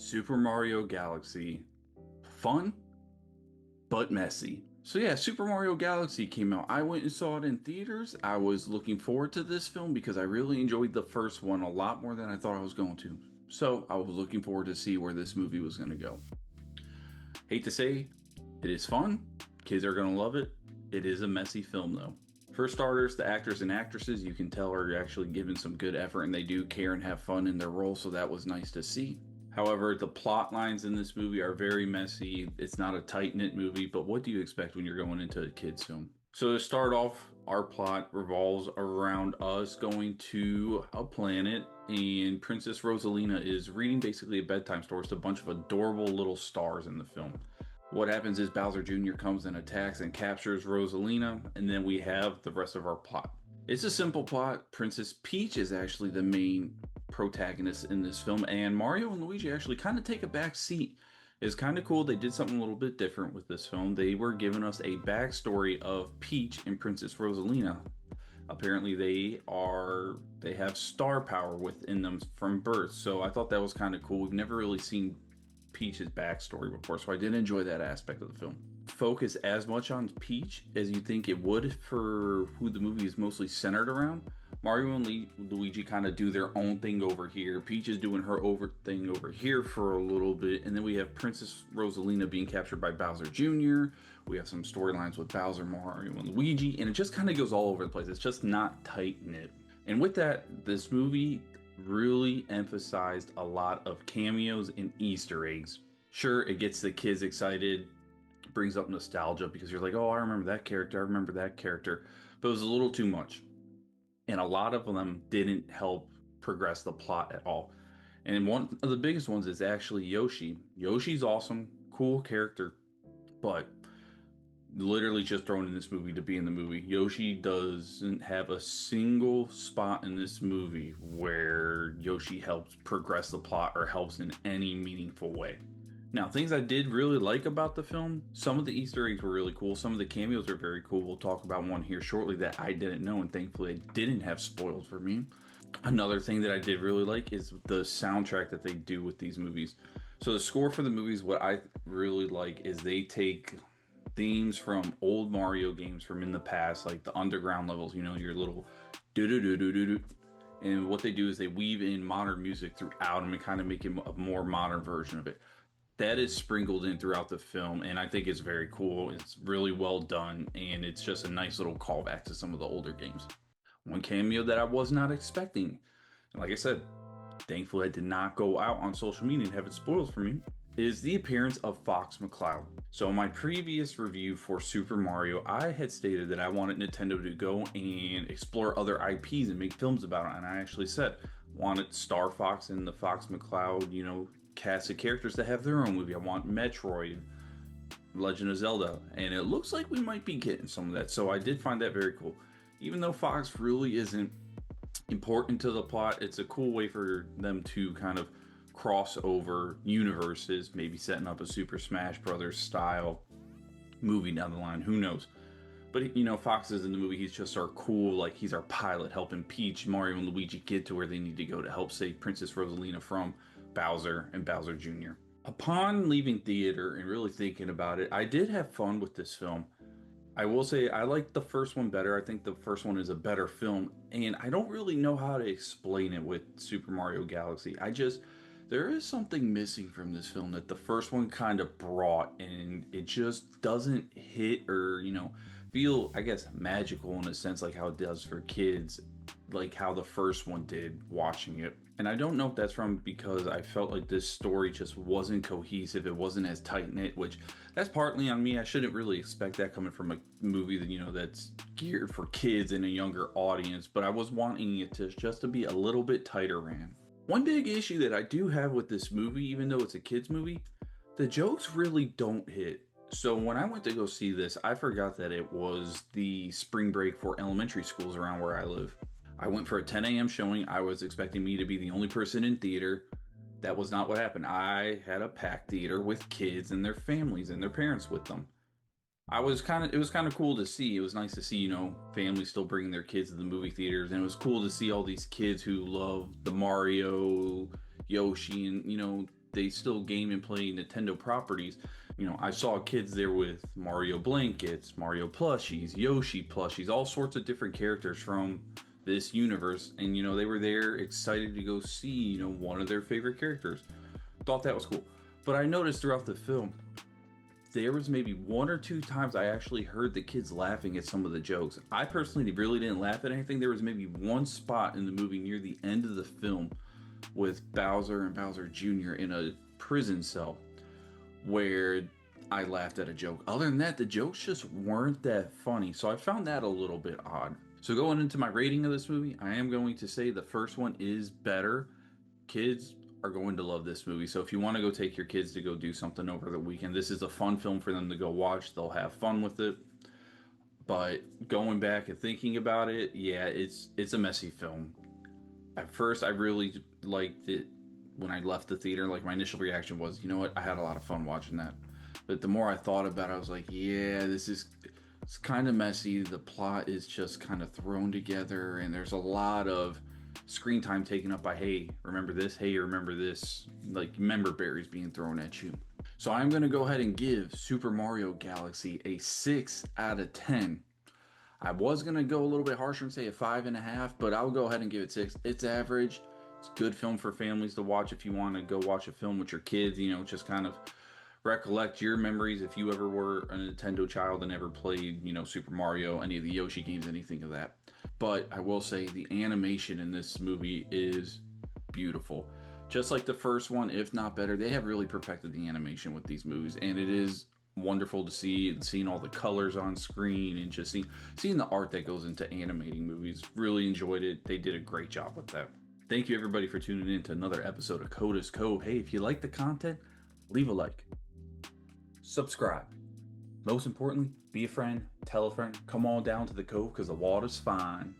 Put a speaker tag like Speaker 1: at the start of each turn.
Speaker 1: Super Mario Galaxy. Fun, but messy. So yeah, Super Mario Galaxy came out. I went and saw it in theaters. I was looking forward to this film because I really enjoyed the first one a lot more than I thought I was going to. So I was looking forward to see where this movie was going to go. Hate to say, it is fun. Kids are going to love it. It is a messy film though. For starters, the actors and actresses you can tell are actually giving some good effort and they do care and have fun in their role, so that was nice to see. However, the plot lines in this movie are very messy. It's not a tight-knit movie, but what do you expect when you're going into a kids' film? So to start off, our plot revolves around us going to a planet, and Princess Rosalina is reading basically a bedtime story to a bunch of adorable little stars in the film. What happens is Bowser Jr. comes and attacks and captures Rosalina, and then we have the rest of our plot. It's a simple plot. Princess Peach is actually the main protagonist in this film, and Mario and Luigi actually kind of take a back seat. It's kind of cool. They did something a little bit different with this film. They were giving us a backstory of Peach and Princess Rosalina. Apparently, they have star power within them from birth. So I thought that was kind of cool. We've never really seen Peach's backstory before, so I did enjoy that aspect of the film. Focus as much on Peach as you think it would for who the movie is mostly centered around. Mario and Luigi kind of do their own thing over here. Peach is doing her over thing over here for a little bit, and then we have Princess Rosalina being captured by Bowser Jr. We have some storylines with Bowser, Mario, and Luigi, and it just kind of goes all over the place. It's just not tight knit. And with that, this movie really emphasized a lot of cameos and Easter eggs. Sure, it gets the kids excited, brings up nostalgia because you're like, oh, I remember that character, I remember that character, but it was a little too much. And a lot of them didn't help progress the plot at all. And one of the biggest ones is actually Yoshi. Yoshi's awesome, cool character, but literally just thrown in this movie to be in the movie. Yoshi doesn't have a single spot in this movie where Yoshi helps progress the plot or helps in any meaningful way. Now, things I did really like about the film, some of the Easter eggs were really cool. Some of the cameos are very cool. We'll talk about one here shortly that I didn't know, and thankfully it didn't have spoiled for me. Another thing that I did really like is the soundtrack that they do with these movies. So the score for the movies, what I really like is they take themes from old Mario games from in the past, like the underground levels, you know, your little do do do do do do. And what they do is they weave in modern music throughout them and kind of make it a more modern version of it. That is sprinkled in throughout the film, and I think it's very cool. It's really well done, and it's just a nice little callback to some of the older games. One cameo that I was not expecting, and like I said, thankfully I did not go out on social media and have it spoiled for me, is the appearance of Fox McCloud. So in my previous review for Super Mario, I had stated that I wanted Nintendo to go and explore other IPs and make films about it, and I actually said wanted Star Fox and the Fox McCloud, you know, cast of characters to have their own movie. I want Metroid, Legend of Zelda, and it looks like we might be getting some of that. So I did find that very cool. Even though Fox really isn't important to the plot, it's a cool way for them to kind of cross over universes, maybe setting up a Super Smash Brothers style movie down the line. Who knows? But you know, Fox is in the movie. He's just our cool, like he's our pilot, helping Peach, Mario, and Luigi get to where they need to go to help save Princess Rosalina from Bowser and Bowser Jr. Upon leaving theater and really thinking about it, I did have fun with this film. I will say I liked the first one better. I think the first one is a better film, and I don't really know how to explain it with Super Mario Galaxy. There is something missing from this film that the first one kind of brought, and it just doesn't hit or, you know, feel, I guess, magical in a sense, like how it does for kids, like how the first one did watching it. And I don't know if that's from because I felt like this story just wasn't cohesive. It wasn't as tight knit, which that's partly on me. I shouldn't really expect that coming from a movie that, you know, that's geared for kids and a younger audience, but I was wanting it to just to be a little bit tighter ran. One big issue that I do have with this movie, even though it's a kids movie, the jokes really don't hit. So when I went to go see this, I forgot that it was the spring break for elementary schools around where I live. I went for a 10 a.m. showing. I was expecting me to be the only person in theater. That was not what happened. I had a packed theater with kids and their families and their parents with them. It was kind of cool to see. It was nice to see, you know, families still bringing their kids to the movie theaters, and it was cool to see all these kids who love the Mario, Yoshi, and, you know, they still game and play Nintendo properties. You know, I saw kids there with Mario blankets, Mario plushies, Yoshi plushies, all sorts of different characters from this universe, and you know, they were there excited to go see, you know, one of their favorite characters. Thought that was cool. But I noticed throughout the film there was maybe one or two times I actually heard the kids laughing at some of the jokes. I personally really didn't laugh at anything. There was maybe one spot in the movie near the end of the film with Bowser and Bowser Jr. in a prison cell where I laughed at a joke. Other than that, the jokes just weren't that funny. So I found that a little bit odd. So going into my rating of this movie, I am going to say the first one is better. Kids are going to love this movie. So if you want to go take your kids to go do something over the weekend, this is a fun film for them to go watch. They'll have fun with it. But going back and thinking about it, yeah, it's a messy film. At first, I really liked it when I left the theater. Like, my initial reaction was, you know what, I had a lot of fun watching that. But the more I thought about it, I was like, yeah, it's kind of messy. The plot is just kind of thrown together, and there's a lot of screen time taken up by, hey, remember this? Hey, remember this? Like, member berries being thrown at you. So I'm going to go ahead and give Super Mario Galaxy a 6 out of 10. I was going to go a little bit harsher and say a 5.5, but I'll go ahead and give it 6. It's average. It's a good film for families to watch if you want to go watch a film with your kids, you know, just kind of recollect your memories if you ever were a Nintendo child and ever played, you know, Super Mario, any of the Yoshi games, anything of that. But I will say the animation in this movie is beautiful. Just like the first one, if not better, they have really perfected the animation with these movies, and it is wonderful to see and seeing all the colors on screen and just seeing the art that goes into animating movies. Really enjoyed it. They did a great job with that. Thank you everybody for tuning in to another episode of Coda's Cove. Hey, if you like the content, leave a like, subscribe. Most importantly, be a friend, tell a friend, come on down to the Cove because the water's fine.